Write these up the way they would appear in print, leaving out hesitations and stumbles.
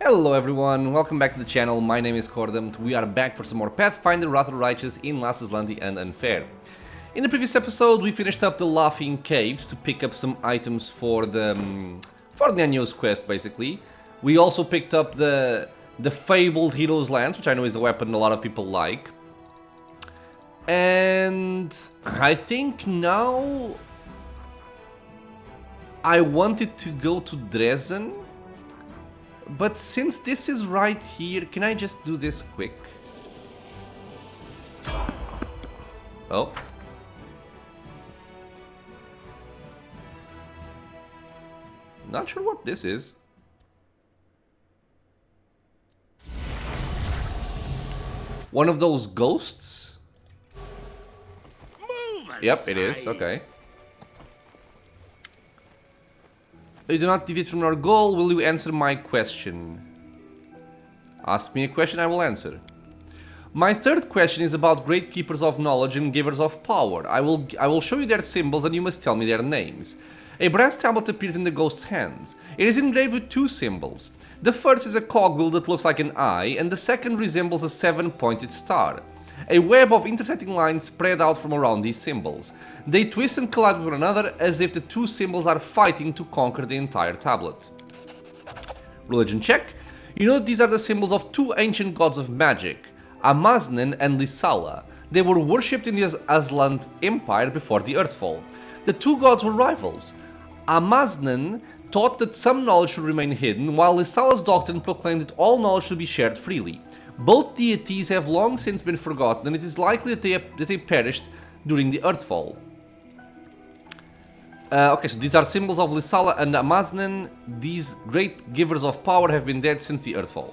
Hello everyone, welcome back to the channel. My name is Cordamt. We are back for some more Pathfinder Rather Righteous in Last Azlanti and Unfair. In the previous episode we finished up the Laughing Caves to pick up some items for the Nenio's quest basically. We also picked up the fabled Hero's Lance, which I know is a weapon a lot of people like. And I think now I wanted to go to Dresden. But since this is right here, can I just do this quick? Oh. Not sure what this is. One of those ghosts? Yep, it is. Okay. You do not deviate from our goal. Will you answer my question? Ask me a question, I will answer. My third question is about great keepers of knowledge and givers of power. I will show you their symbols and you must tell me their names. A brass tablet appears in the ghost's hands. It is engraved with two symbols. The first is a cogwheel that looks like an eye, and the second resembles a seven-pointed star. A web of intersecting lines spread out from around these symbols. They twist and collide with one another as if the two symbols are fighting to conquer the entire tablet. Religion check. You know that these are the symbols of two ancient gods of magic, Amaznen and Lisala. They were worshipped in the Azlanti Empire before the Earthfall. The two gods were rivals. Amaznen taught that some knowledge should remain hidden, while Lisala's doctrine proclaimed that all knowledge should be shared freely. Both deities have long since been forgotten, and it is likely that they perished during the Earthfall. Okay, so these are symbols of Lisala and Amaznen. These great givers of power have been dead since the Earthfall.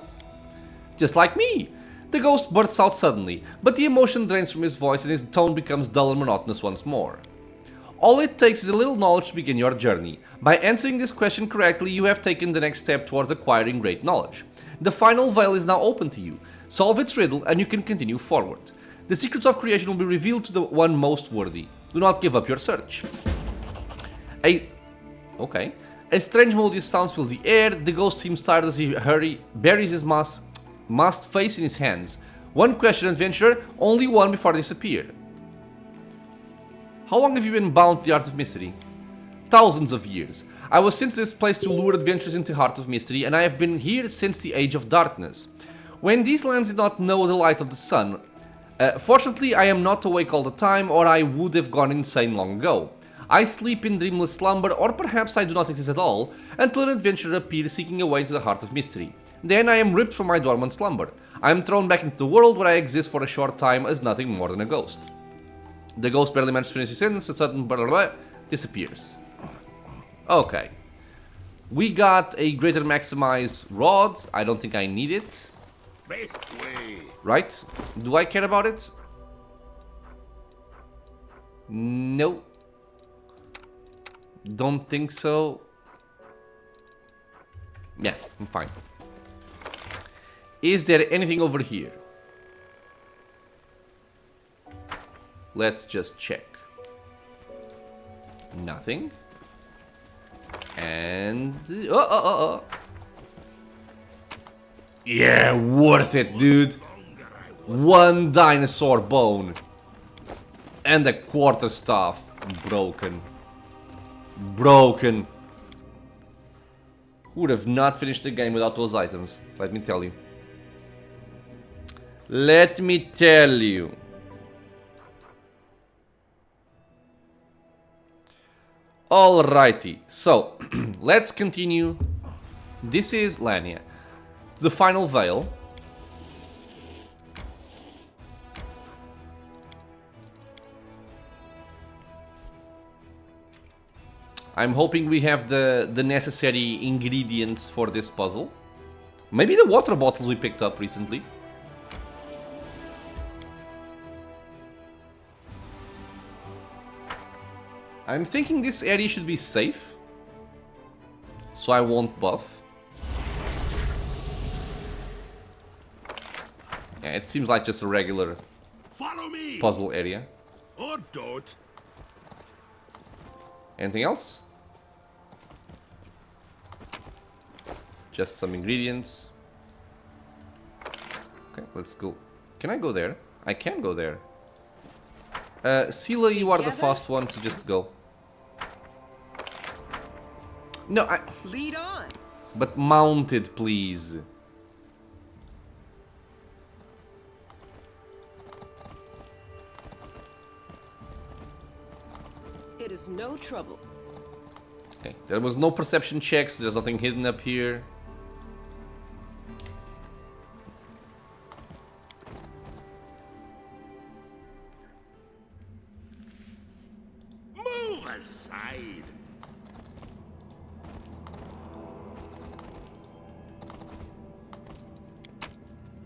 Just like me! The ghost bursts out suddenly, but the emotion drains from his voice and his tone becomes dull and monotonous once more. All it takes is a little knowledge to begin your journey. By answering this question correctly, you have taken the next step towards acquiring great knowledge. The final veil is now open to you. Solve its riddle and you can continue forward. The secrets of creation will be revealed to the one most worthy. Do not give up your search. A strange melodious sound fills the air. The ghost seems tired as he buries his masked face in his hands. One question, adventurer, only one before they disappear. How long have you been bound to the Art of Mystery? Thousands of years. I was sent to this place to lure adventurers into the Heart of Mystery, and I have been here since the Age of Darkness. When these lands did not know the light of the sun. Fortunately, I am not awake all the time, or I would have gone insane long ago. I sleep in dreamless slumber, or perhaps I do not exist at all, until an adventurer appears seeking a way to the Heart of Mystery. Then I am ripped from my dormant slumber. I am thrown back into the world where I exist for a short time as nothing more than a ghost. The ghost barely manages to finish his sentence, a sudden disappears. Okay. We got a greater maximize rod. I don't think I need it. Right? Do I care about it? No. Don't think so. Yeah, I'm fine. Is there anything over here? Let's just check. Nothing. And... Yeah, worth it, dude. One dinosaur bone. And a quarterstaff. Broken. Broken. Would have not finished the game without those items. Let me tell you. Let me tell you. Alrighty, so let's continue. This is Lania. The final veil. I'm hoping we have the necessary ingredients for this puzzle. Maybe the water bottles we picked up recently. I'm thinking this area should be safe, so I won't buff. Yeah, it seems like just a regular puzzle area. Or don't. Anything else? Just some ingredients. Okay, let's go. Can I go there? I can go there. Sila, you are the first one to just go. No, I... Lead on. But mounted, please. It is no trouble. Okay, there was no perception checks. There's nothing hidden up here. Move aside.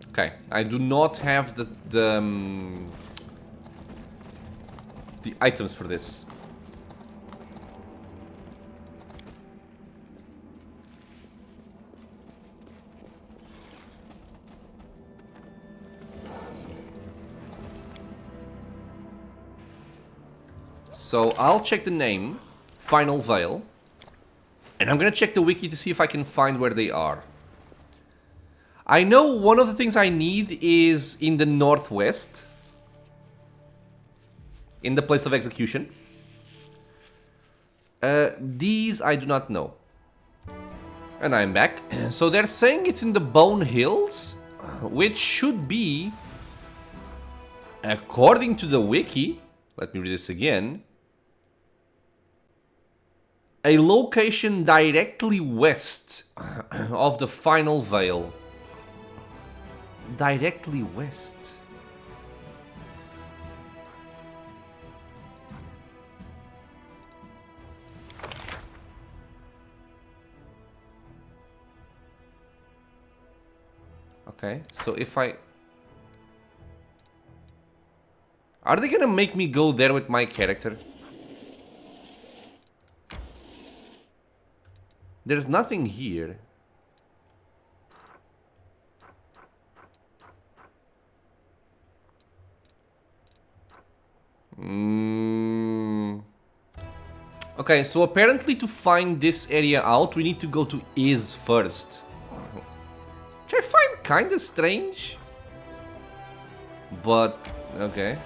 Okay, I do not have the items for this. So I'll check the name, Final Veil, and I'm gonna check the wiki to see if I can find where they are. I know one of the things I need is in the northwest, in the place of execution. These I do not know. And I'm back. So they're saying it's in the Bone Hills, which should be, according to the wiki, let me read this again, a location directly west of the Final Veil. Directly west. Okay, so if I... Are they gonna make me go there with my character? There's nothing here. Okay, so apparently to find this area out, we need to go to Is first. Which I find kinda strange. But, okay.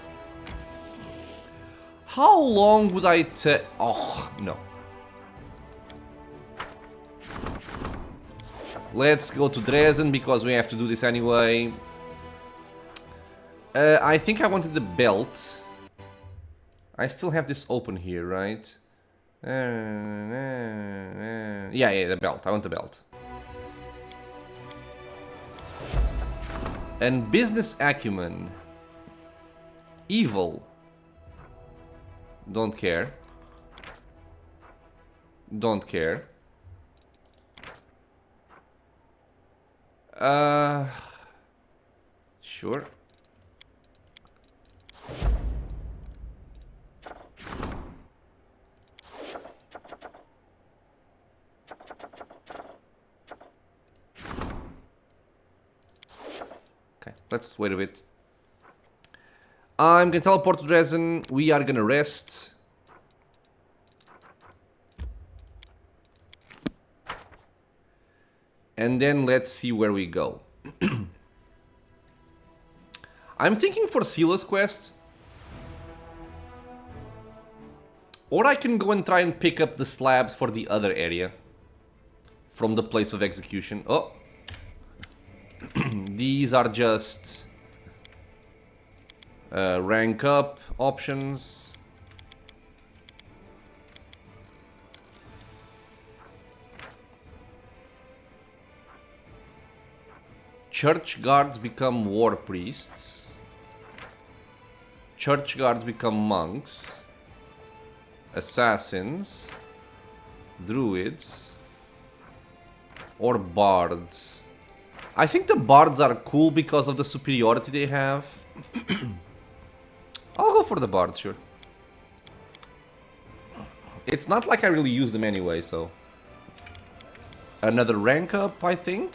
How long would I take? Oh, no. Let's go to Dresden because we have to do this anyway. I think I wanted the belt. I still have this open here, right? Yeah, the belt. I want the belt. And business acumen. Evil. Don't care. Don't care. Sure. Okay, let's wait a bit. I'm gonna teleport to Dresden. We are gonna rest. And then let's see where we go. I'm thinking for Sila's quest. Or I can go and try and pick up the slabs for the other area. From the place of execution. Oh. These are just rank up options. Church guards become war priests. Church guards become monks. Assassins. Druids. Or bards. I think the bards are cool because of the superiority they have. I'll go for the bard, sure. It's not like I really use them anyway, so... Another rank up, I think.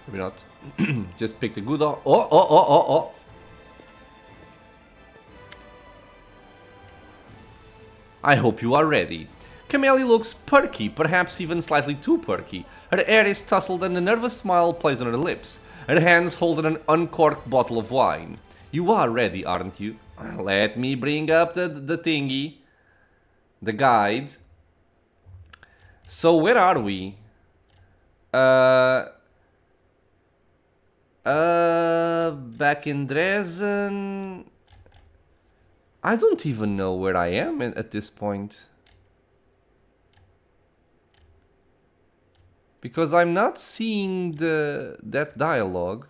Maybe not. Just pick the good... Oh! I hope you are ready. Camellia looks perky, perhaps even slightly too perky. Her hair is tousled and a nervous smile plays on her lips. Her hands hold an uncorked bottle of wine. You are ready, aren't you? Let me bring up the thingy. The guide. So where are we? Back in Dresden. I don't even know where I am at this point. Because I'm not seeing that dialogue.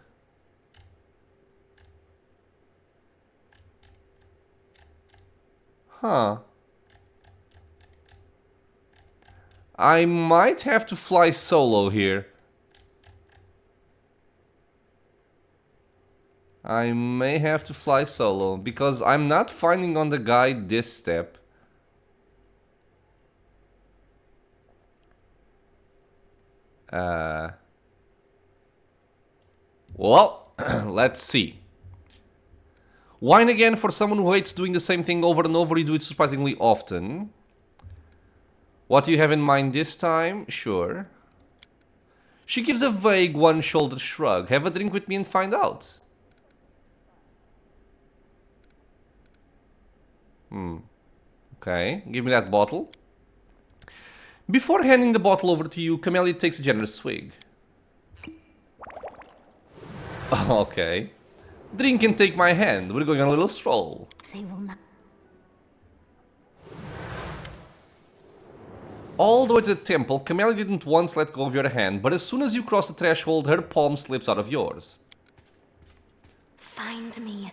Huh. I might have to fly solo here. I may have to fly solo because I'm not finding on the guide this step. Well, let's see. Wine again for someone who hates doing the same thing over and over. You do it surprisingly often. What do you have in mind this time? Sure. She gives a vague one-shouldered shrug. Have a drink with me and find out. Okay, give me that bottle. Before handing the bottle over to you, Camellia takes a generous swig. Okay. Drink and take my hand. We're going on a little stroll. They will not. All the way to the temple, Camellia didn't once let go of your hand, but as soon as you cross the threshold, her palm slips out of yours. Find me.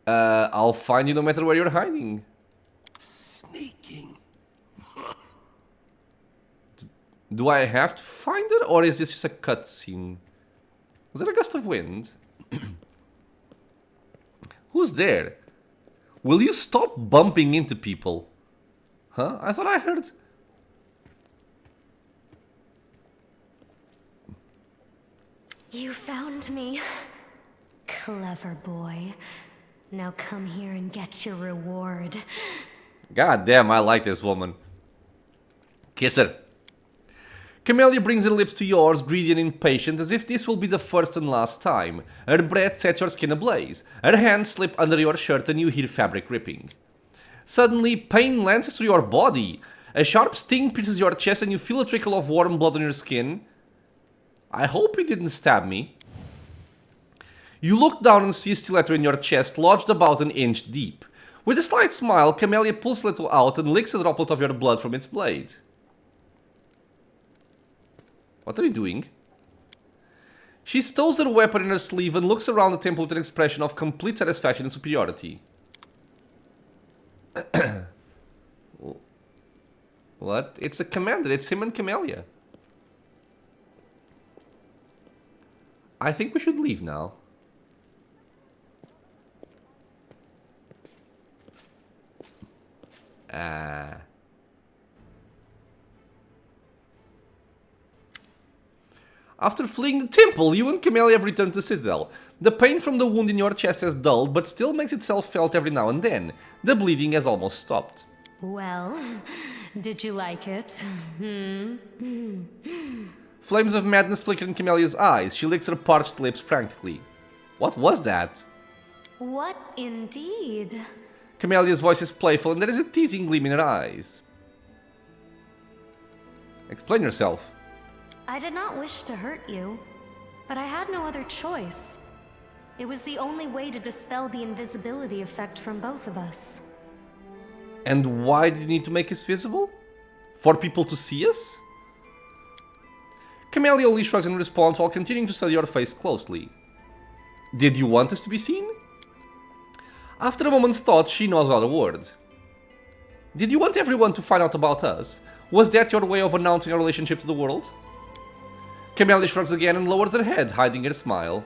I'll find you no matter where you're hiding. Sneaking. Do I have to find her, or is this just a cutscene? Was that a gust of wind? Who's there? Will you stop bumping into people? Huh? I thought I heard... You found me. Clever boy. Now come here and get your reward. God damn, I like this woman. Kiss her. Camellia brings her lips to yours, greedy and impatient, as if this will be the first and last time. Her breath sets your skin ablaze. Her hands slip under your shirt and you hear fabric ripping. Suddenly, pain lances through your body. A sharp sting pierces your chest and you feel a trickle of warm blood on your skin. I hope you didn't stab me. You look down and see a stiletto in your chest, lodged about an inch deep. With a slight smile, Camellia pulls the stiletto out and licks a droplet of your blood from its blade. What are you doing? She stows her weapon in her sleeve and looks around the temple with an expression of complete satisfaction and superiority. What? It's a commander. It's him and Camellia. I think we should leave now. After fleeing the temple, you and Camellia have returned to the Citadel. The pain from the wound in your chest has dulled, but still makes itself felt every now and then. The bleeding has almost stopped. Well, did you like it? Flames of madness flicker in Camellia's eyes. She licks her parched lips frantically. What was that? What indeed? Camellia's voice is playful and there is a teasing gleam in her eyes. Explain yourself. I did not wish to hurt you, but I had no other choice. It was the only way to dispel the invisibility effect from both of us. And why did you need to make us visible? For people to see us? Camellia only shrugs in response while continuing to study your face closely. Did you want us to be seen? After a moment's thought, she nods without a word. Did you want everyone to find out about us? Was that your way of announcing our relationship to the world? Camellia shrugs again and lowers her head, hiding her smile.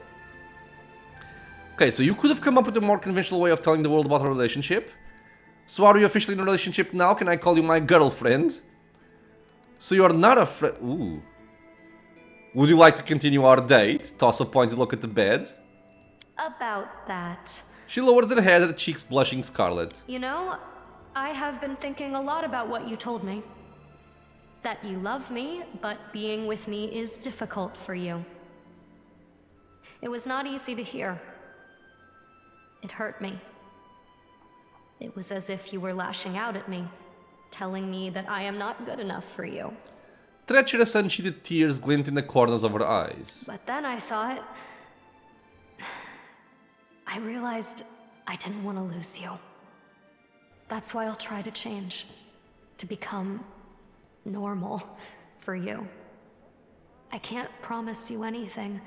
Okay, so you could have come up with a more conventional way of telling the world about our relationship. So are we officially in a relationship now? Can I call you my girlfriend? So you're not a friend... Ooh. Would you like to continue our date? Toss a pointed look at the bed. About that. She lowers her head, her cheeks blushing scarlet. You know, I have been thinking a lot about what you told me. That you love me, but being with me is difficult for you. It was not easy to hear. It hurt me. It was as if you were lashing out at me, telling me that I am not good enough for you. Treacherous unsheeted tears glint in the corners of her eyes. But then I thought... I realized I didn't want to lose you. That's why I'll try to change. To become... normal for you. I can't promise you anything,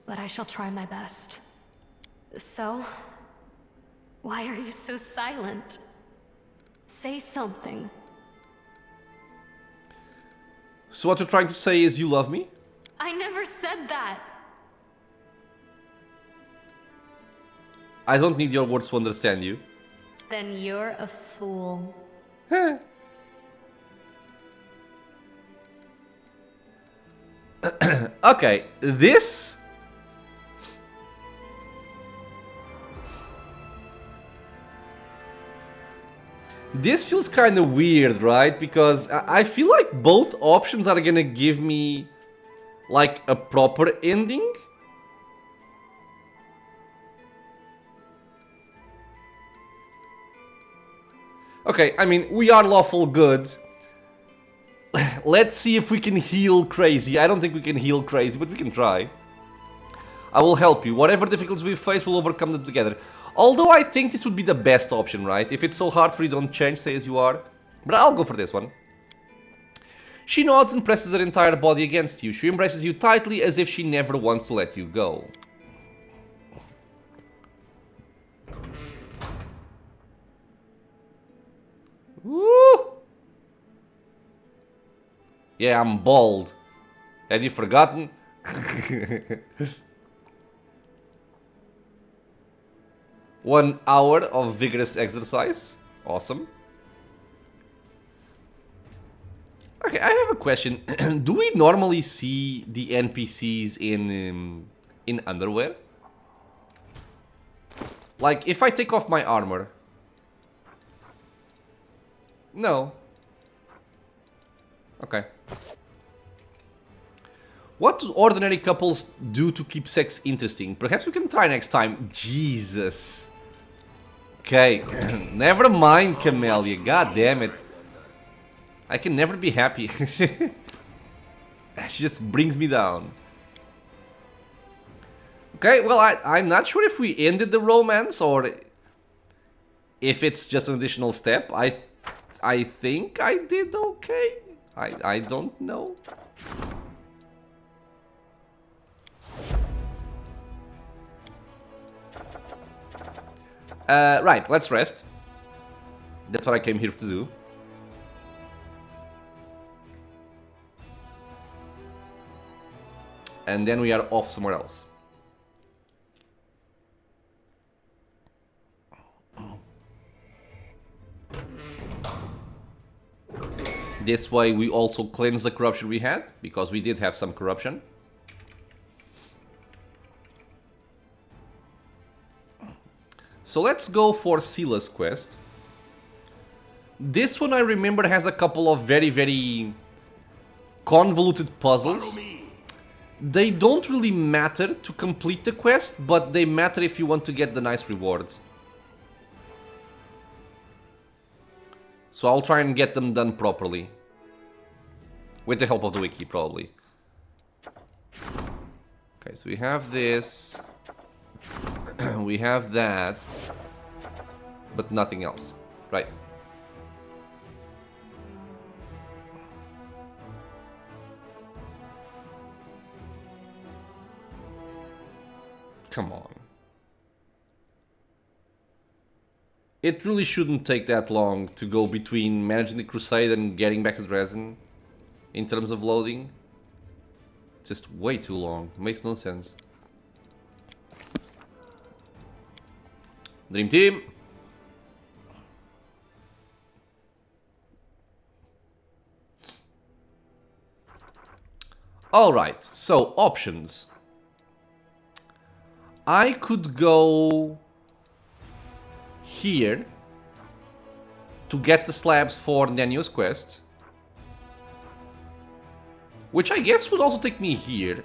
but I shall try my best. So, why are you so silent? Say something. So what you're trying to say is you love me? I never said that. I don't need your words to understand you. Then you're a fool. Okay, this... This feels kind of weird, right? Because I feel like both options are gonna give me, like, a proper ending. Okay, I mean, we are lawful good. Let's see if we can heal crazy. I don't think we can heal crazy, but we can try. I will help you. Whatever difficulties we face, we'll overcome them together. Although I think this would be the best option, right? If it's so hard for you, don't change, stay as you are. But I'll go for this one. She nods and presses her entire body against you. She embraces you tightly as if she never wants to let you go. Woo! Yeah, I'm bald. Had you forgotten? 1 hour of vigorous exercise. Awesome. Okay, I have a question. Do we normally see the NPCs in underwear? Like, if I take off my armor... No. Okay. What do ordinary couples do to keep sex interesting? Perhaps we can try next time. Jesus. Okay. Never mind, Camellia. God damn it. I can never be happy. She just brings me down. Okay, well, I'm not sure if we ended the romance or if it's just an additional step. I think I did okay. I don't know. Right, let's rest. That's what I came here to do. And then we are off somewhere else. This way we also cleanse the corruption we had, because we did have some corruption. So let's go for Sila's quest. This one I remember has a couple of very convoluted puzzles. They don't really matter to complete the quest, but they matter if you want to get the nice rewards. So I'll try and get them done properly. With the help of the wiki, probably. Okay, so we have this. We have that. But nothing else. Right. Come on. It really shouldn't take that long to go between managing the crusade and getting back to Dresden in terms of loading. It's just way too long. Makes no sense. Dream team. Alright, so options. I could go here to get the slabs for Nenio's quest. Which I guess would also take me here.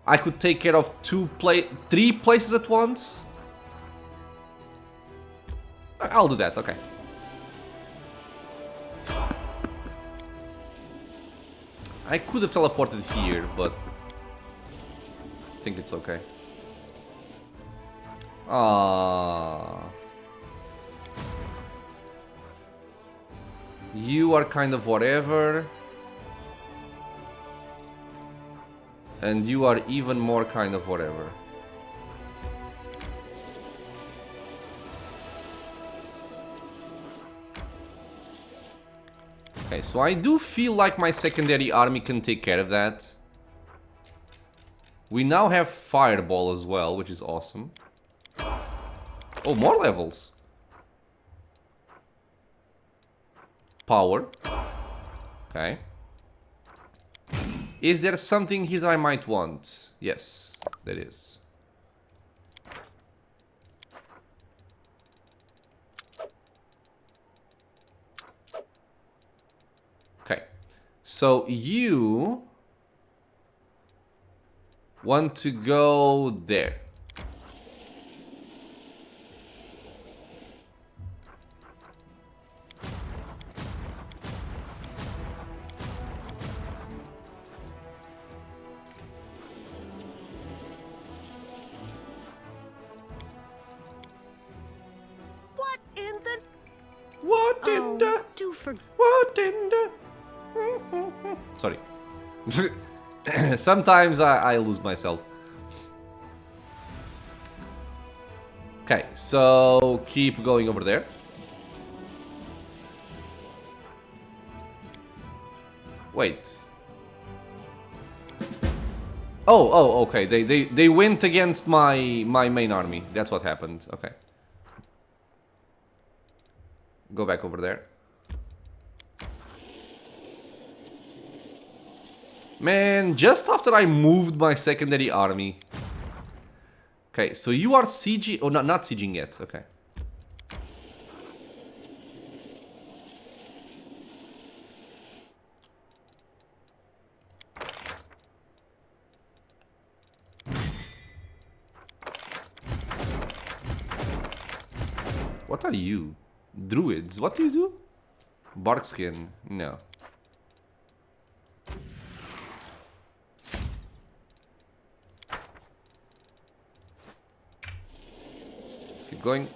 I could take care of 3 places at once. I'll do that, okay. I could have teleported here, but I think it's okay. You are kind of whatever. And you are even more kind of whatever. Okay, so I do feel like my secondary army can take care of that. We now have Fireball as well, which is awesome. Oh, more levels. Power. Okay. Is there something here that I might want? Yes, there is. Okay, so you want to go there. What in the... What in the... do for... What in the... Sorry. Sometimes I lose myself. Okay, so keep going over there. Wait. Oh, okay. They went against my main army. That's what happened. Okay. Go back over there. Man, just after I moved my secondary army. Okay, so you are sieging... Oh, not sieging yet. Okay. What are you? Druids. What do you do? Barkskin. No. Let's keep going.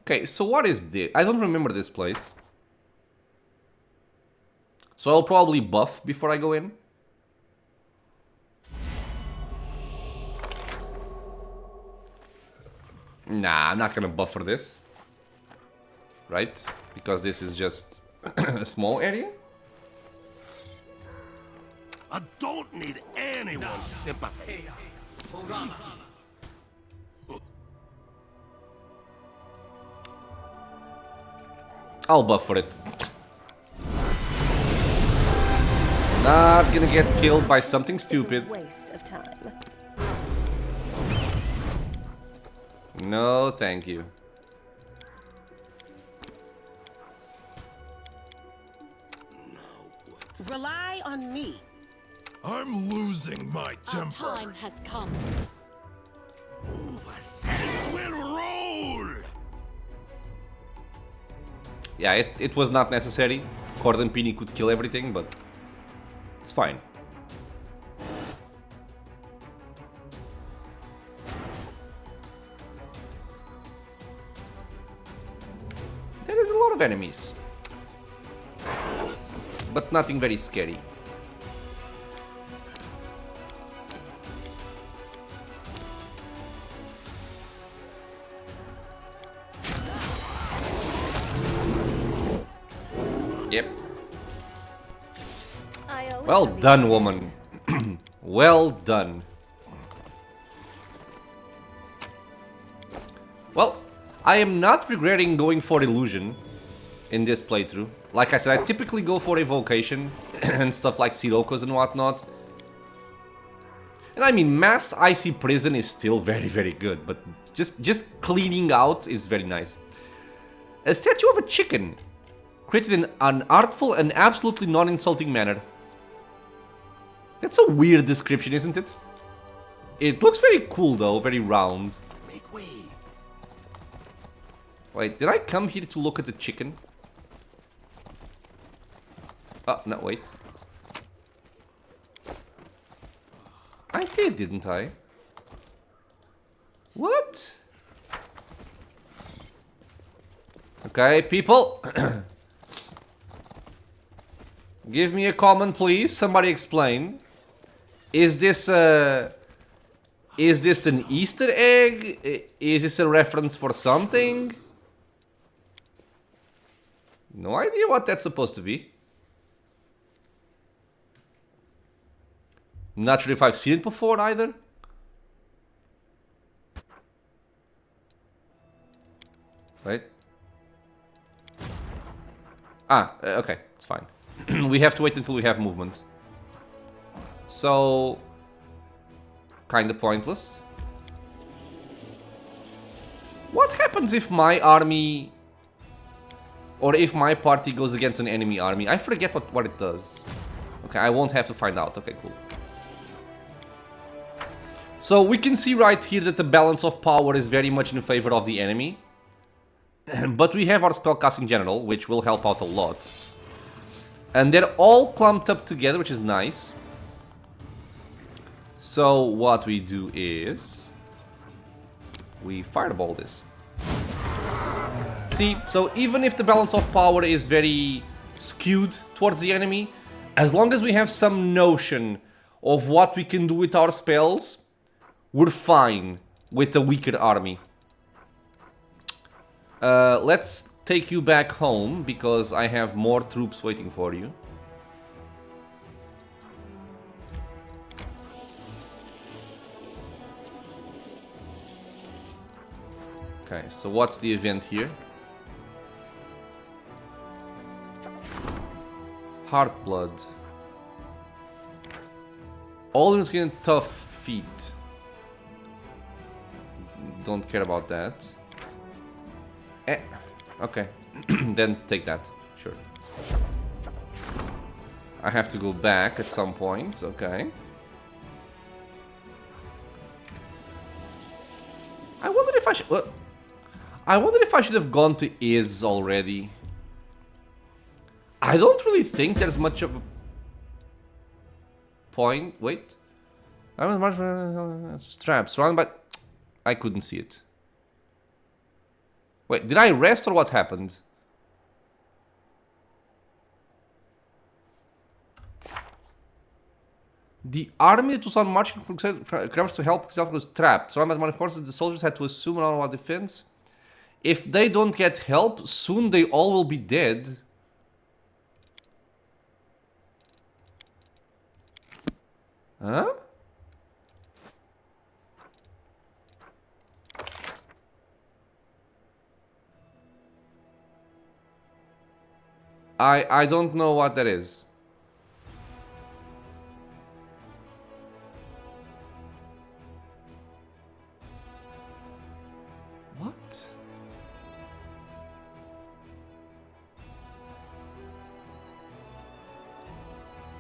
Okay, so what is this? I don't remember this place. So I'll probably buff before I go in. Nah, I'm not gonna buff for this. Right? Because this is just a small area. I don't need anyone's sympathy. I'll buff for it. Not gonna get killed by something stupid. It's a waste of time. No, thank you. Rely on me. I'm losing my Our temper. time has come. Move us. Heads will roll. Yeah, it was not necessary. Cordon Pini could kill everything, but it's fine. There is a lot of enemies. But nothing very scary. Yep. Well done, woman. Well done. Well, I am not regretting going for illusion in this playthrough. Like I said, I typically go for evocation and stuff like Siroko's and whatnot. And I mean, mass icy prison is still very, very good, but just cleaning out is very nice. A statue of a chicken, created in an artful and absolutely non-insulting manner. That's a weird description, isn't it? It looks very cool though, very round. Make way. Wait, did I come here to look at the chicken? Oh, no, wait. I did, didn't I? What? Okay, people. Give me a comment, please. Somebody explain. Is this an Easter egg? Is this a reference for something? No idea what that's supposed to be. Not sure if I've seen it before either. Right? Ah, okay, it's fine. We have to wait until we have movement. So, kinda pointless. What happens if my army, or if my party goes against an enemy army? I forget what it does. Okay, I won't have to find out. Okay, cool. So we can see right here that the balance of power is very much in favor of the enemy. But we have our spellcasting general, which will help out a lot. And they're all clumped up together, which is nice. So what we do is we fireball this. See, so even if the balance of power is very skewed towards the enemy, as long as we have some notion of what we can do with our spells, we're fine with the weaker army. Let's take you back home, because I have more troops waiting for you. Okay, so what's the event here? Heartblood. All units getting tough feet. Don't care about that. Okay. Then take that. Sure. I have to go back at some point. Okay. I wonder if I should... I wonder if I should have gone to Is already. I don't really think there's much of a point. Wait. I was much straps surrounded by... I couldn't see it. Wait, did I rest or what happened? The army that was on marching for Kremers to help itself was trapped. Surrounded by forces, the soldiers had to assume an all-out defense. If they don't get help, soon they all will be dead. Huh? I don't know what that is. What?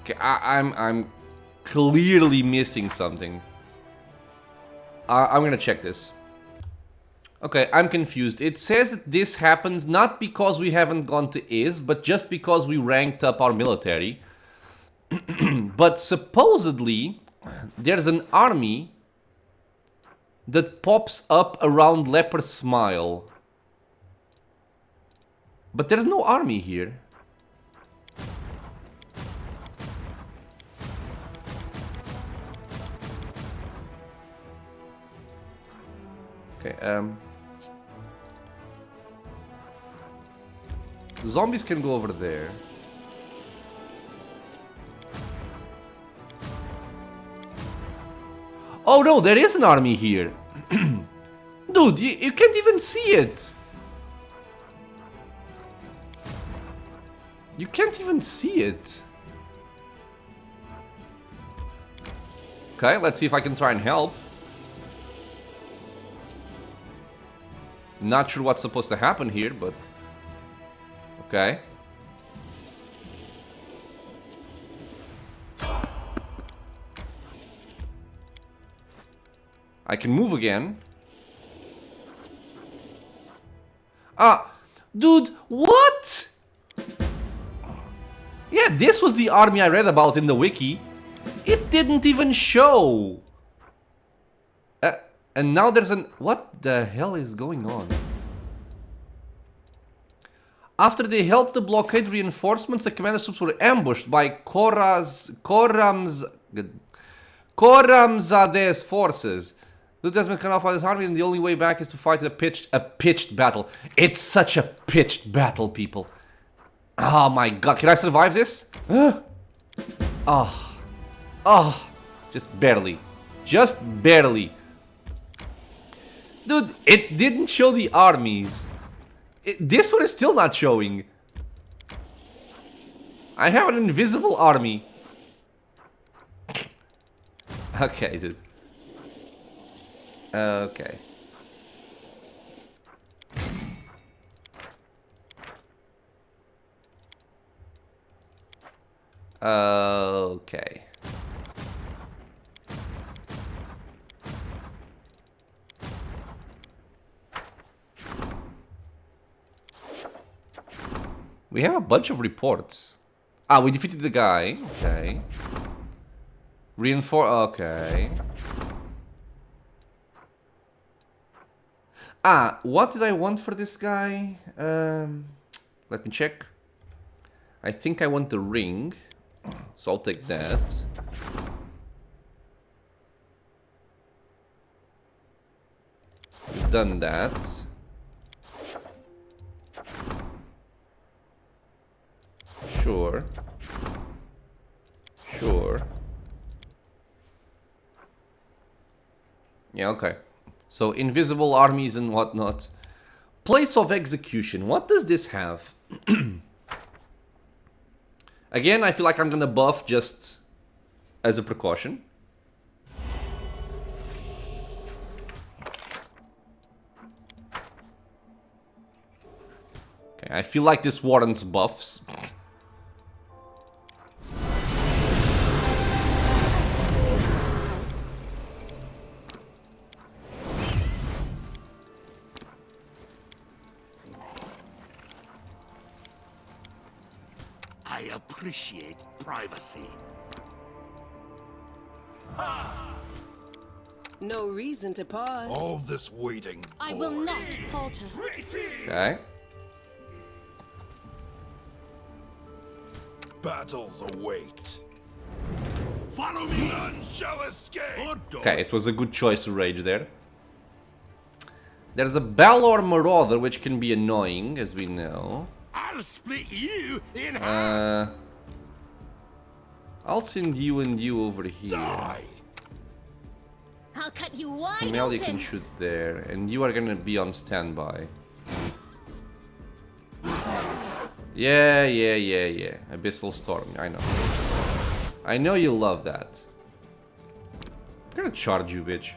Okay, I'm clearly missing something. I'm gonna check this. Okay, I'm confused. It says that this happens not because we haven't gone to Is, but just because we ranked up our military. But supposedly, there's an army that pops up around Leper Smile. But there's no army here. Okay, zombies can go over there. Oh no, there is an army here. Dude, you can't even see it. You can't even see it. Okay, let's see if I can try and help. Not sure what's supposed to happen here, but... Okay. I can move again. Ah, dude, what? Yeah, this was the army I read about in the wiki. It didn't even show. And now there's an... What the hell is going on? After they helped the blockade reinforcements, the commander's troops were ambushed by Khorramzadeh's forces. The Desmond cut off by this army, and the only way back is to fight a pitched battle. It's such a pitched battle, people. Oh my god, can I survive this? Just barely. Just barely. Dude, it didn't show the armies. This one is still not showing. I have an invisible army. Okay, dude. Okay. Okay. We have a bunch of reports. Ah, we defeated the guy. Okay. Reinforce. Okay. Ah, what did I want for this guy? Let me check. I think I want the ring. So I'll take that. We've done that. Sure. Sure. Yeah, okay. So, invisible armies and whatnot. Place of execution. What does this have? Again, I feel like I'm gonna buff just as a precaution. Okay, I feel like this warrants buffs. I appreciate privacy. No reason to pause. All this waiting. I will not falter. Okay. Battles await. Follow me. None shall escape. Okay, it was a good choice to rage there. There's a Balor Marauder, which can be annoying, as we know. I'll split you in half. I'll send you and you over here. Die. I'll cut you wide Camellia open. can shoot there, and you are gonna be on standby. Yeah. Abyssal Storm, I know. I know you love that. I'm gonna charge you, bitch.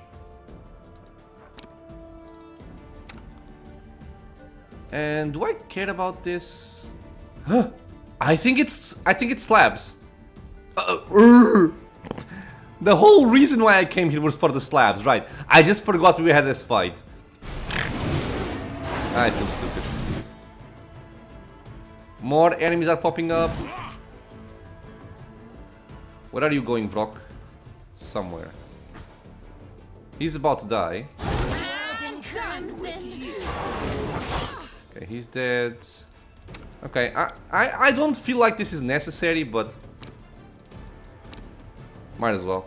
And do I care about this? Huh. I think it's slabs. The whole reason why I came here was for the slabs, right? I just forgot we had this fight. I feel stupid. More enemies are popping up. Where are you going, Vrock? Somewhere. He's about to die. Okay, he's dead. Okay, I don't feel like this is necessary, but might as well.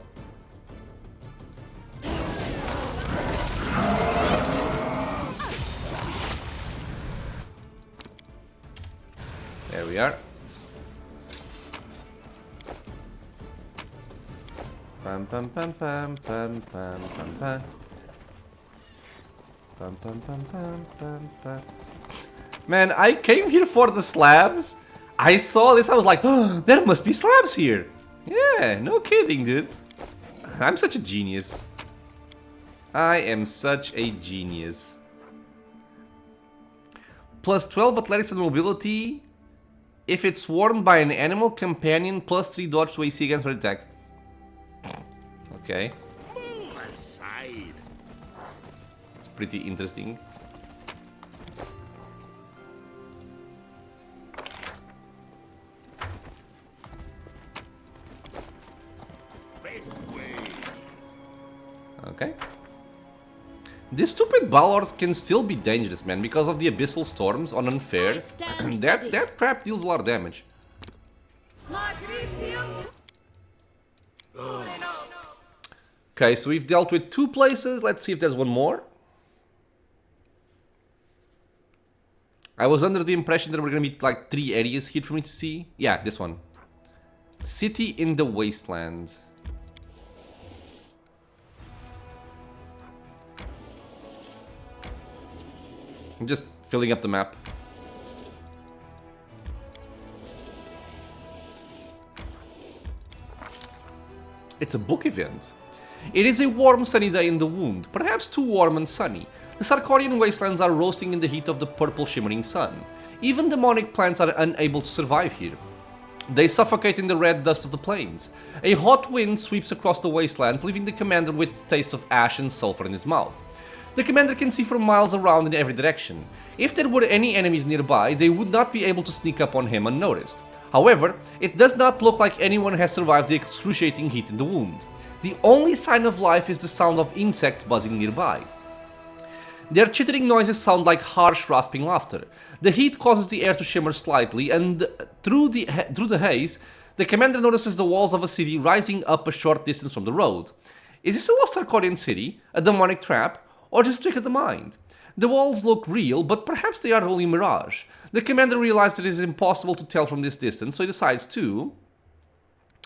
There we are. Pam pam pam pam pam pam pam pam. Pam pam pam pam pam pam. Man, I came here for the slabs. I saw this, I was like, oh, there must be slabs here. Yeah, no kidding, dude. I'm such a genius. I am such a genius. Plus 12 athletics and mobility if it's worn by an animal companion, plus 3 dodge to AC against red attacks. Okay. Move aside. It's pretty interesting. Make way. Okay. These stupid Balors can still be dangerous, man, because of the abyssal storms on unfair. that crap deals a lot of damage. Okay, so we've dealt with 2 places. Let's see if there's one more. I was under the impression there were gonna be like 3 areas here for me to see. Yeah, this one. City in the Wastelands. I'm just filling up the map. It's a book event. It is a warm sunny day in the Wound, perhaps too warm and sunny. The Sarkorian wastelands are roasting in the heat of the purple shimmering sun. Even demonic plants are unable to survive here. They suffocate in the red dust of the plains. A hot wind sweeps across the wastelands, leaving the commander with the taste of ash and sulfur in his mouth. The commander can see for miles around in every direction. If there were any enemies nearby, they would not be able to sneak up on him unnoticed. However, it does not look like anyone has survived the excruciating heat in the Wound. The only sign of life is the sound of insects buzzing nearby. Their chittering noises sound like harsh, rasping laughter. The heat causes the air to shimmer slightly, and through the haze, the commander notices the walls of a city rising up a short distance from the road. Is this a lost Sarkorian city? A demonic trap? Or just trick of the mind? The walls look real, but perhaps they are only mirage. The commander realizes that it is impossible to tell from this distance, so he decides to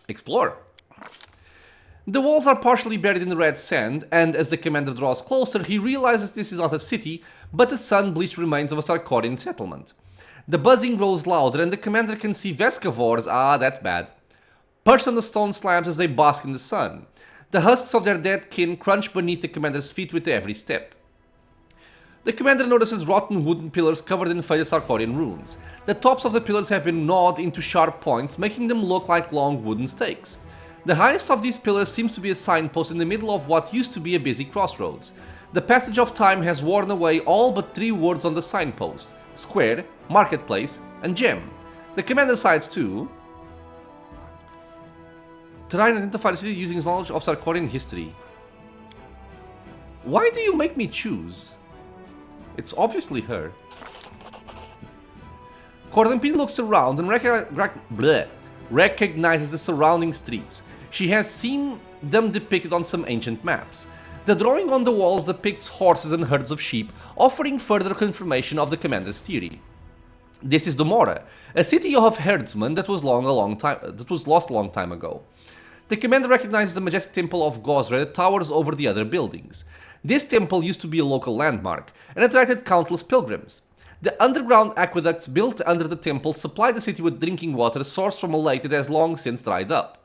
explore. The walls are partially buried in the red sand, and as the commander draws closer, he realizes this is not a city, but the sun-bleached remains of a Sarkorian settlement. The buzzing grows louder, and the commander can see Vescavors, that's bad, perched on the stone slabs as they bask in the sun. The husks of their dead kin crunch beneath the commander's feet with every step. The commander notices rotten wooden pillars covered in faded Sarkorian runes. The tops of the pillars have been gnawed into sharp points, making them look like long wooden stakes. The highest of these pillars seems to be a signpost in the middle of what used to be a busy crossroads. The passage of time has worn away all but 3 words on the signpost: square, marketplace, and gem. The commander decides to try and identify the city using his knowledge of Sarkorian history. Why do you make me choose? It's obviously her. Cordampini looks around and recognizes the surrounding streets. She has seen them depicted on some ancient maps. The drawing on the walls depicts horses and herds of sheep, offering further confirmation of the commander's theory. This is WotR, a city of herdsmen that was lost a long time ago. The commander recognizes the majestic temple of Gozre that towers over the other buildings. This temple used to be a local landmark and attracted countless pilgrims. The underground aqueducts built under the temple supplied the city with drinking water sourced from a lake that has long since dried up.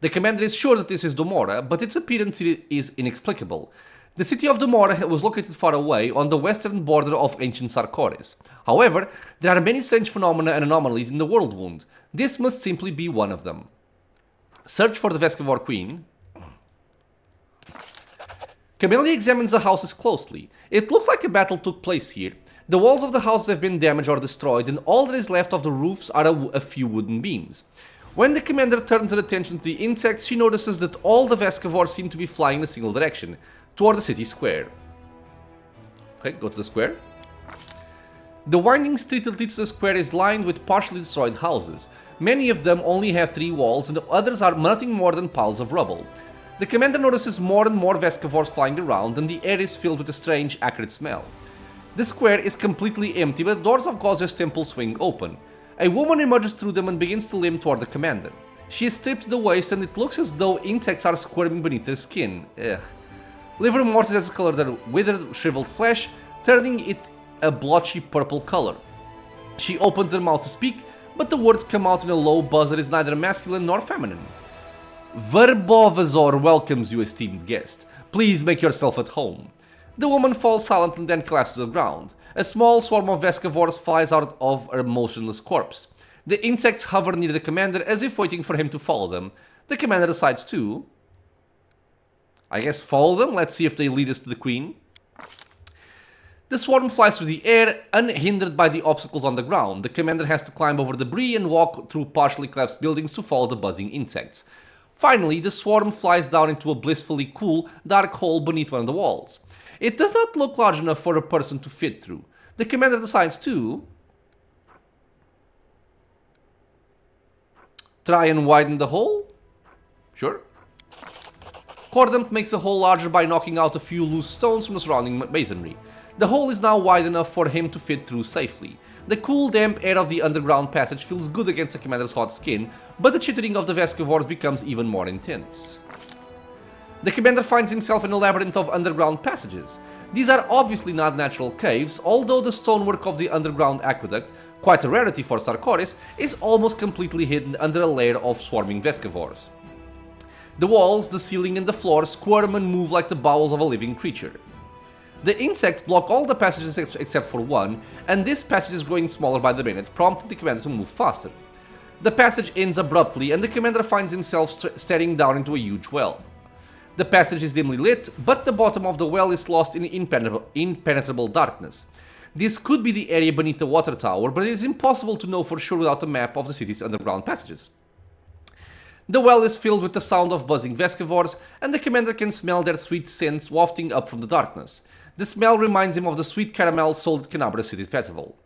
The commander is sure that this is WotR, but its appearance is inexplicable. The city of WotR was located far away on the western border of ancient Sarkoris. However, there are many strange phenomena and anomalies in the world wound. This must simply be one of them. Search for the Vescavor Queen. Camellia examines the houses closely. It looks like a battle took place here. The walls of the houses have been damaged or destroyed, and all that is left of the roofs are a few wooden beams. When the commander turns her attention to the insects, she notices that all the Vescavors seem to be flying in a single direction, toward the city square. Okay, go to the square. The winding street that leads to the square is lined with partially destroyed houses. Many of them only have 3 walls, and the others are nothing more than piles of rubble. The commander notices more and more Vescavors flying around, and the air is filled with a strange, acrid smell. The square is completely empty, but the doors of Gozer's temple swing open. A woman emerges through them and begins to limp toward the commander. She is stripped to the waist, and it looks as though insects are squirming beneath her skin. Ugh. Livor mortis has colored her withered, shriveled flesh, turning it a blotchy purple color. She opens her mouth to speak, but the words come out in a low buzz that is neither masculine nor feminine. Verbovazor welcomes you, esteemed guest. Please make yourself at home. The woman falls silent and then collapses to the ground. A small swarm of Vescavors flies out of her motionless corpse. The insects hover near the commander as if waiting for him to follow them. The commander decides to, I guess, follow them. Let's see if they lead us to the queen. The swarm flies through the air, unhindered by the obstacles on the ground. The commander has to climb over debris and walk through partially collapsed buildings to follow the buzzing insects. Finally, the swarm flies down into a blissfully cool, dark hole beneath one of the walls. It does not look large enough for a person to fit through. The commander decides to try and widen the hole. Sure. Cordamp makes the hole larger by knocking out a few loose stones from the surrounding masonry. The hole is now wide enough for him to fit through safely. The cool, damp air of the underground passage feels good against the commander's hot skin, but the chittering of the Vescavors becomes even more intense. The commander finds himself in a labyrinth of underground passages. These are obviously not natural caves, although the stonework of the underground aqueduct, quite a rarity for Sarkoris, is almost completely hidden under a layer of swarming Vescavors. The walls, the ceiling and the floor squirm and move like the bowels of a living creature. The insects block all the passages except for one, and this passage is growing smaller by the minute, prompting the commander to move faster. The passage ends abruptly and the commander finds himself staring down into a huge well. The passage is dimly lit, but the bottom of the well is lost in impenetrable darkness. This could be the area beneath the water tower, but it is impossible to know for sure without a map of the city's underground passages. The well is filled with the sound of buzzing Vescavors, and the commander can smell their sweet scents wafting up from the darkness. The smell reminds him of the sweet caramel sold at Canabra City Festival.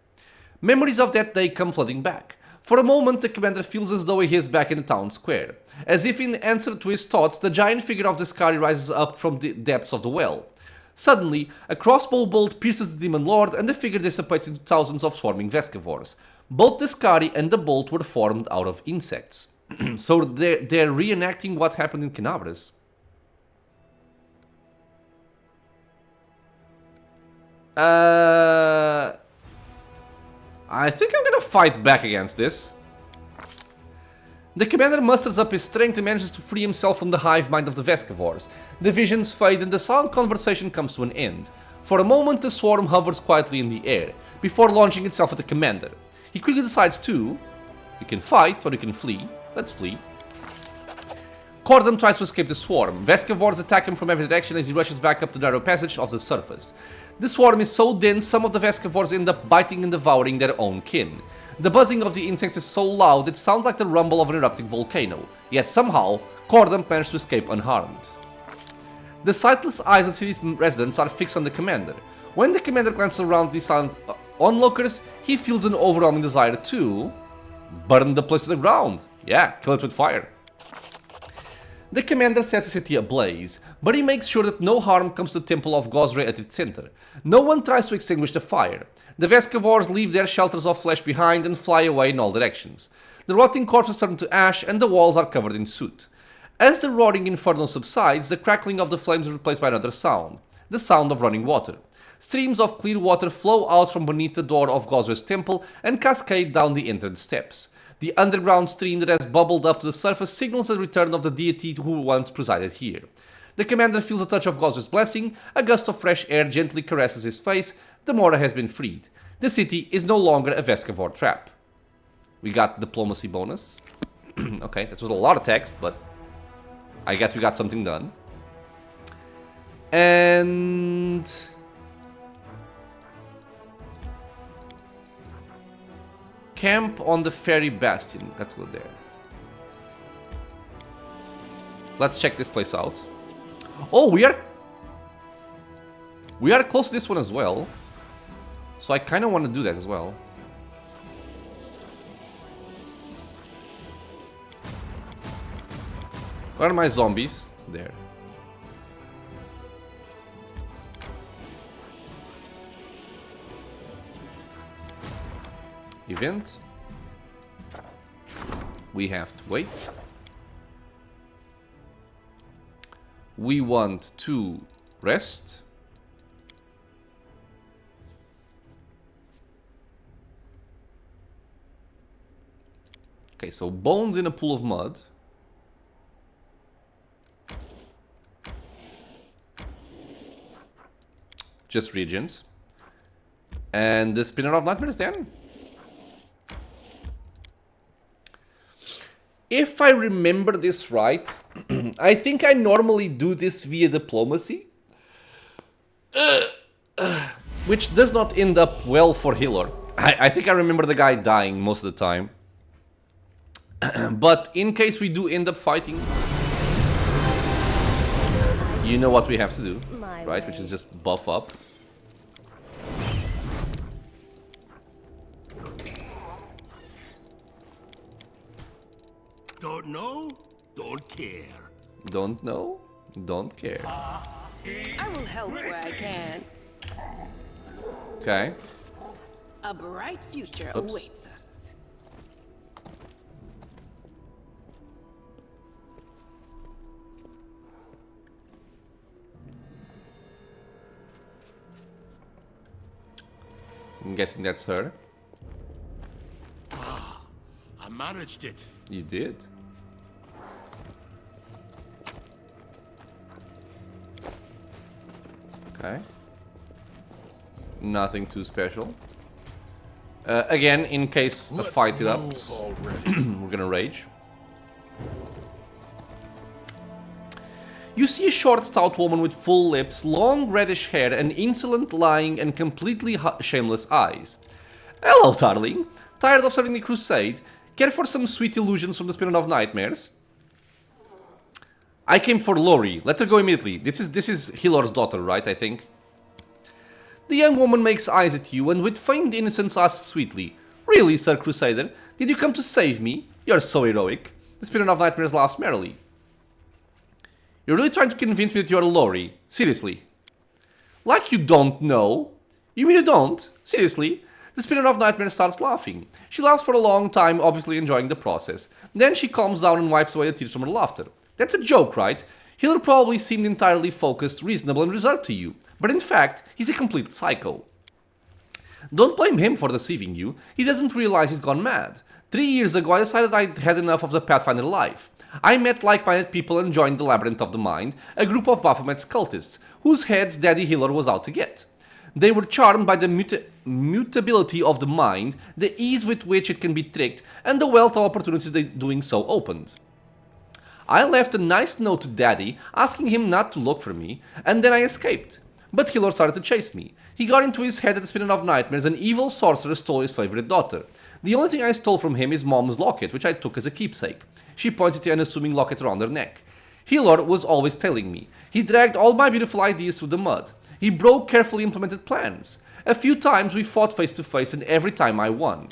Memories of that day come flooding back. For a moment, the commander feels as though he is back in the town square. As if in answer to his thoughts, the giant figure of the Skari rises up from the depths of the well. Suddenly, a crossbow bolt pierces the demon lord and the figure dissipates into thousands of swarming Vescavors. Both the Skari and the bolt were formed out of insects. So they're reenacting what happened in Canabras. I think I'm gonna fight back against this. The commander musters up his strength and manages to free himself from the hive mind of the Vescavors. The visions fade and the silent conversation comes to an end. For a moment, the swarm hovers quietly in the air, before launching itself at the commander. He quickly decides to... You can fight, or you can flee. Let's flee. Cordam tries to escape the swarm. Vescavors attack him from every direction as he rushes back up the narrow passage of the surface. The swarm is so dense, some of the Vescavors end up biting and devouring their own kin. The buzzing of the insects is so loud it sounds like the rumble of an erupting volcano, yet somehow, Cordam managed to escape unharmed. The sightless eyes of the city's residents are fixed on the commander. When the commander glances around the silent onlookers, he feels an overwhelming desire to... burn the place to the ground. Yeah, kill it with fire. The commander sets the city ablaze, but he makes sure that no harm comes to the temple of Gosre at its center. No one tries to extinguish the fire. The Vescavors leave their shelters of flesh behind and fly away in all directions. The rotting corpses turn to ash and the walls are covered in soot. As the roaring inferno subsides, the crackling of the flames is replaced by another sound. The sound of running water. Streams of clear water flow out from beneath the door of Gosre's temple and cascade down the entrance steps. The underground stream that has bubbled up to the surface signals the return of the deity who once presided here. The commander feels a touch of Gosre's blessing, a gust of fresh air gently caresses his face, the Mora has been freed. The city is no longer a Vescavor trap. We got diplomacy bonus. Okay, that was a lot of text, but I guess we got something done. And... camp on the Fairy Bastion. Let's go there. Let's check this place out. Oh, we are close to this one as well. So I kind of want to do that as well. Where are my zombies? There. Event. We have to wait. We want to rest. Okay, so bones in a pool of mud. just regions. And the Spinner of Nightmares then. If I remember this right, I think I normally do this via diplomacy. Which does not end up well for healer. I think I remember the guy dying most of the time. But in case we do end up fighting, you know what we have to do, right? Which is just buff up. Don't know? Don't care. Don't know? Don't care. I will help where I can. Okay. A bright future Oops. awaits us. I'm guessing that's her. I managed it. You did. Okay. Nothing too special. Again, in case a fight erupts, we're gonna rage. You see a short, stout woman with full lips, long reddish hair, and insolent, lying, and completely shameless eyes. Hello, darling. Tired of serving the crusade? Care for some sweet illusions from the Spinner of Nightmares? I came for Lori. Let her go immediately. This is Hilor's daughter, right, I think? The young woman makes eyes at you and with feigned innocence asks sweetly, Really, Sir Crusader? Did you come to save me? You're so heroic. The Spinner of Nightmares laughs merrily. You're really trying to convince me that you're Lori? Seriously? Like you don't know? You mean you don't? Seriously? The Spinner of Nightmares starts laughing. She laughs for a long time, obviously enjoying the process. Then she calms down and wipes away the tears from her laughter. That's a joke, right? Healer probably seemed entirely focused, reasonable, and reserved to you. But in fact, he's a complete psycho. Don't blame him for deceiving you. He doesn't realize he's gone mad. 3 years ago, I decided I had enough of the Pathfinder life. I met like-minded people and joined the Labyrinth of the Mind, a group of Baphomet's cultists, whose heads Daddy Healer was out to get. They were charmed by the mutability of the mind, the ease with which it can be tricked, and the wealth of opportunities that doing so opened. I left a nice note to Daddy, asking him not to look for me, and then I escaped. But Healer started to chase me. He got into his head that the Spinner of Nightmares, an evil sorcerer stole his favorite daughter. The only thing I stole from him is Mom's locket, which I took as a keepsake. She pointed to an unassuming locket around her neck. Healer was always tailing me. He dragged all my beautiful ideas through the mud. He broke carefully implemented plans. A few times we fought face to face and every time I won.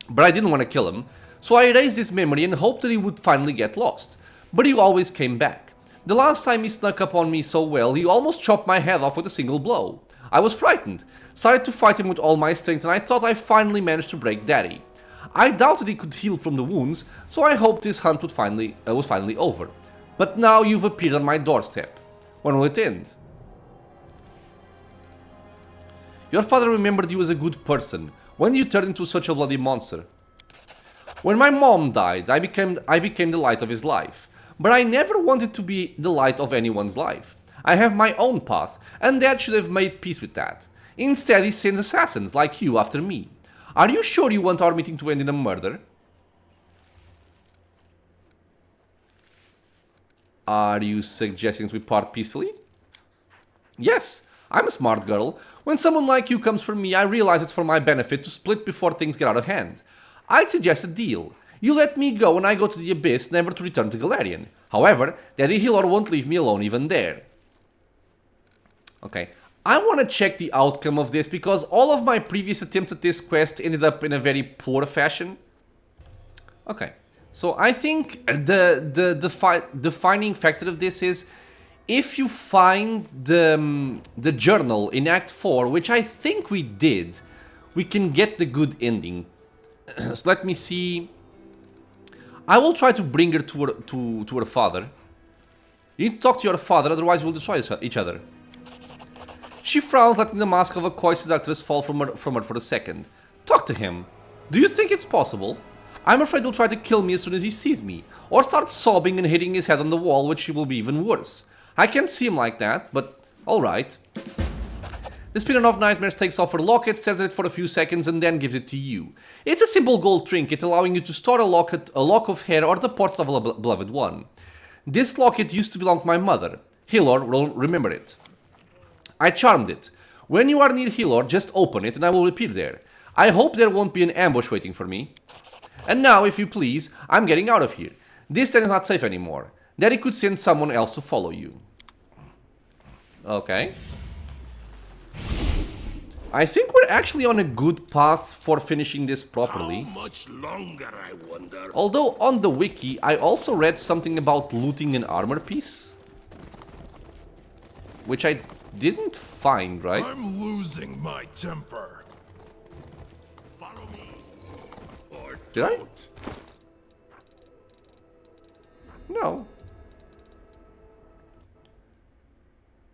But I didn't want to kill him, so I erased his memory and hoped that he would finally get lost. But he always came back. The last time he snuck up on me so well, he almost chopped my head off with a single blow. I was frightened, started to fight him with all my strength, and I thought I finally managed to break Daddy. I doubted he could heal from the wounds, so I hoped this hunt was finally over. But now you've appeared on my doorstep. When will it end? Your father remembered you as a good person. When did you turn into such a bloody monster? When my mom died, I became the light of his life. But I never wanted to be the light of anyone's life. I have my own path, and Dad should have made peace with that. Instead, he sends assassins like you after me. Are you sure you want our meeting to end in a murder? Are you suggesting we part peacefully? Yes, I'm a smart girl. When someone like you comes for me, I realize it's for my benefit to split before things get out of hand. I'd suggest a deal. You let me go and I go to the Abyss, never to return to Galarian. However, Daddy Healer won't leave me alone even there. Okay, I want to check the outcome of this because all of my previous attempts at this quest ended up in a very poor fashion. Okay, so I think the defining factor of this is if you find the journal in Act 4, which I think we did, we can get the good ending. So let me see. I will try to bring her to her father. You need to talk to your father, otherwise we'll destroy each other. She frowned, letting the mask of a coy seductress fall from her for a second. Talk to him. Do you think it's possible? I'm afraid he'll try to kill me as soon as he sees me, or start sobbing and hitting his head on the wall, which will be even worse. I can't see him like that, but alright. The Spinner of Nightmares takes off her locket, stares at it for a few seconds, and then gives it to you. It's a simple gold trinket allowing you to store a lock of hair, or the portrait of a beloved one. This locket used to belong to my mother. Hilor will remember it. I charmed it. When you are near Hilor, just open it and I will appear there. I hope there won't be an ambush waiting for me. And now, if you please, I'm getting out of here. This tent is not safe anymore. Daddy could send someone else to follow you. Okay. I think we're actually on a good path for finishing this properly. How much longer, I wonder? Although on the wiki, I also read something about looting an armor piece. Which I didn't find, right? I'm losing my temper. Follow me. Or Did I? don't. No.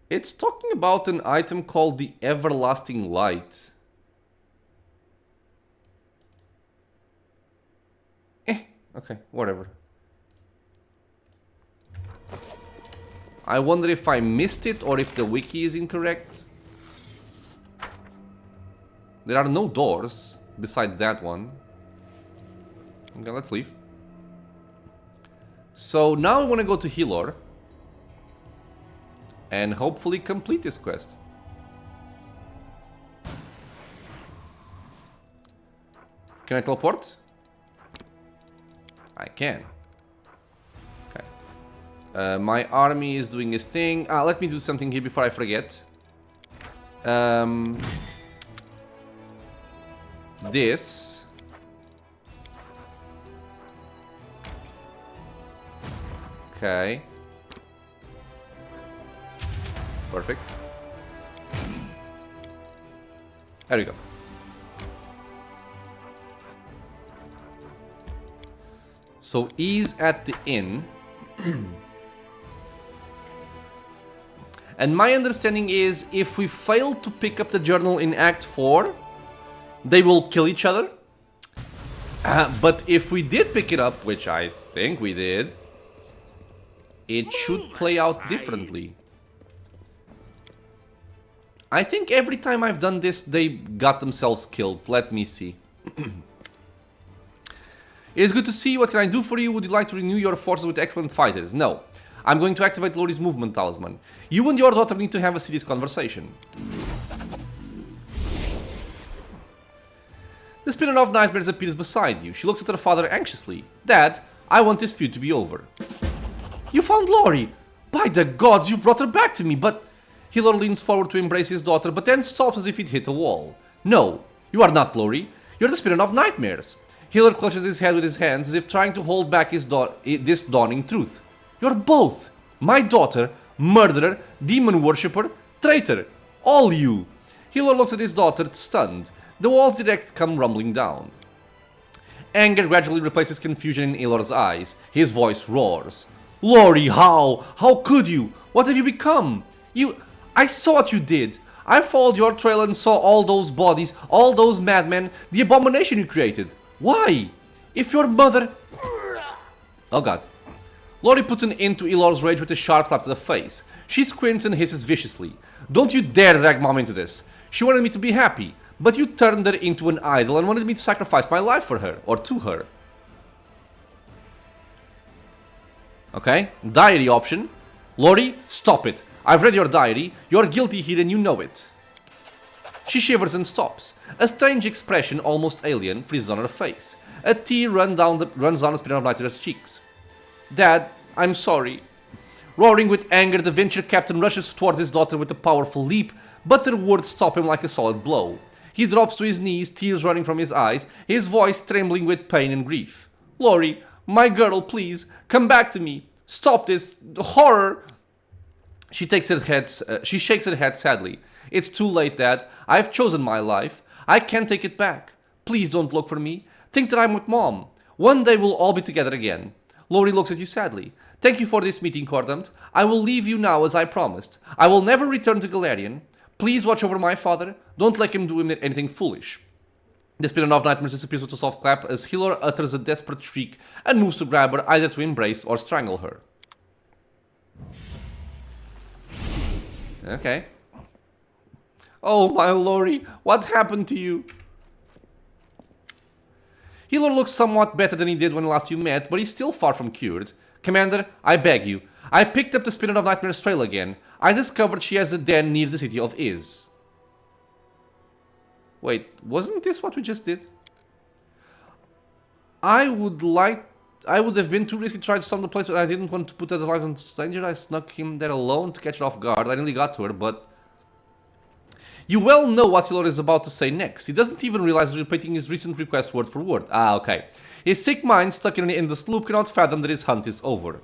It's talking about an item called the Everlasting Light. Okay, whatever. I wonder if I missed it or if the wiki is incorrect. There are no doors beside that one. Okay, let's leave. So now we want to go to Hilor and hopefully complete this quest. Can I teleport? I can. Okay. My army is doing its thing. Let me do something here before I forget. This. Okay. Perfect. There we go. So he's at the inn. And my understanding is if we fail to pick up the journal in Act 4, they will kill each other. But if we did pick it up, which I think we did, it should play out differently. I think every time I've done this, they got themselves killed. Let me see. It is good to see you. What can I do for you? Would you like to renew your forces with excellent fighters? No. I'm going to activate Lori's movement talisman. You and your daughter need to have a serious conversation. The Spinner of Nightmares appears beside you. She looks at her father anxiously. Dad, I want this feud to be over. You found Lori! By the gods, you brought her back to me, but... Hilor leans forward to embrace his daughter, but then stops as if he'd hit a wall. No, you are not Lori. You're the Spinner of Nightmares. Hilor clutches his head with his hands as if trying to hold back this dawning truth. You're both. My daughter, murderer, demon worshipper, traitor. All you. Hilor looks at his daughter, stunned. The walls direct come rumbling down. Anger gradually replaces confusion in Hilor's eyes. His voice roars. Lori, how? How could you? What have you become? I saw what you did. I followed your trail and saw all those bodies, all those madmen, the abomination you created. Why? If your mother... Oh god. Lori puts an end to Hilor's rage with a sharp slap to the face. She squints and hisses viciously. Don't you dare drag Mom into this. She wanted me to be happy, but you turned her into an idol and wanted me to sacrifice my life for her, or to her. Okay, diary option. Lori, stop it. I've read your diary. You're guilty here and you know it. She shivers and stops. A strange expression, almost alien, freezes on her face. A tear runs down the Spinner of Nightmare's cheeks. Dad, I'm sorry. Roaring with anger, the venture captain rushes towards his daughter with a powerful leap, but her words stop him like a solid blow. He drops to his knees, tears running from his eyes, his voice trembling with pain and grief. Lori, my girl, please, come back to me. Stop this horror. She shakes her head sadly. It's too late, Dad. I've chosen my life. I can't take it back. Please don't look for me. Think that I'm with Mom. One day we'll all be together again. Lori looks at you sadly. Thank you for this meeting, Cordant. I will leave you now as I promised. I will never return to Galarian. Please watch over my father. Don't let him do anything foolish. The Spinner of Nightmares disappears with a soft clap as Hilor utters a desperate shriek and moves to grab her, either to embrace or strangle her. Okay. Oh my Lori, what happened to you? Healer looks somewhat better than he did when last you met, but he's still far from cured. Commander, I beg you. I picked up the Spinner of Nightmare's trail again. I discovered she has a den near the city of Iz. Wait, wasn't this what we just did? I would have been too risky to try to storm the place, but I didn't want to put other lives in danger. I snuck him there alone to catch her off guard. I nearly got to her, but... You well know what Healer is about to say next. He doesn't even realize he's repeating his recent request word for word. Ah, okay. His sick mind, stuck in an endless loop, cannot fathom that his hunt is over.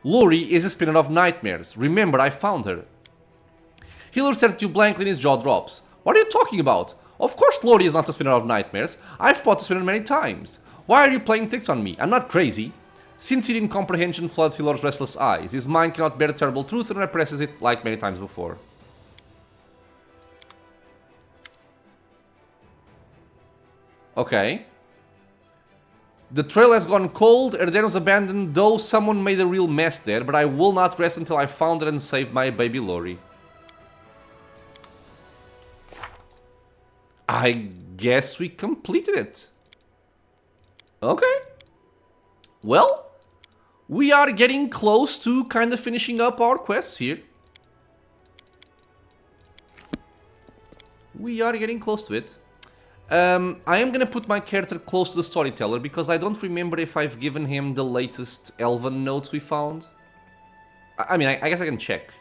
Lori is a spinner of nightmares. Remember, I found her. Healer stares at you blankly and his jaw drops. What are you talking about? Of course Lori is not a spinner of nightmares. I've fought a spinner many times. Why are you playing tricks on me? I'm not crazy. Sincere incomprehension floods Healer's restless eyes. His mind cannot bear the terrible truth and represses it like many times before. Okay. The trail has gone cold, her den was abandoned, though someone made a real mess there, but I will not rest until I found her and saved my baby Lori. I guess we completed it. Okay. Well, we are getting close to kind of finishing up our quests here. We are getting close to it. I am gonna put my character close to the storyteller because I don't remember if I've given him the latest elven notes we found. I mean, I guess I can check.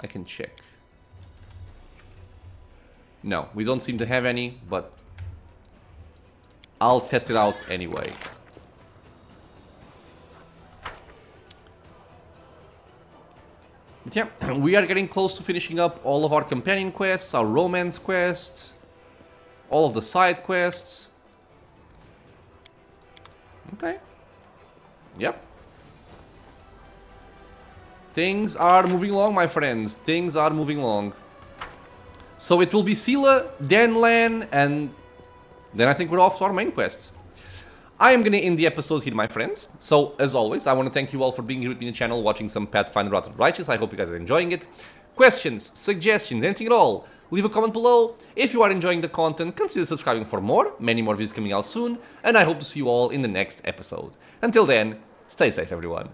I can check. No, we don't seem to have any, but I'll test it out anyway. But yeah, we are getting close to finishing up all of our companion quests, our romance quests, all of the side quests. Okay. Yep. Things are moving along, my friends. Things are moving along. So it will be Sela, then Lan, and then I think we're off to our main quests. I am gonna end the episode here, my friends. So, as always, I want to thank you all for being here with me on the channel, watching some Pathfinder Rotten Righteous. I hope you guys are enjoying it. Questions, suggestions, anything at all, leave a comment below. If you are enjoying the content, consider subscribing for more. Many more videos coming out soon. And I hope to see you all in the next episode. Until then, stay safe, everyone.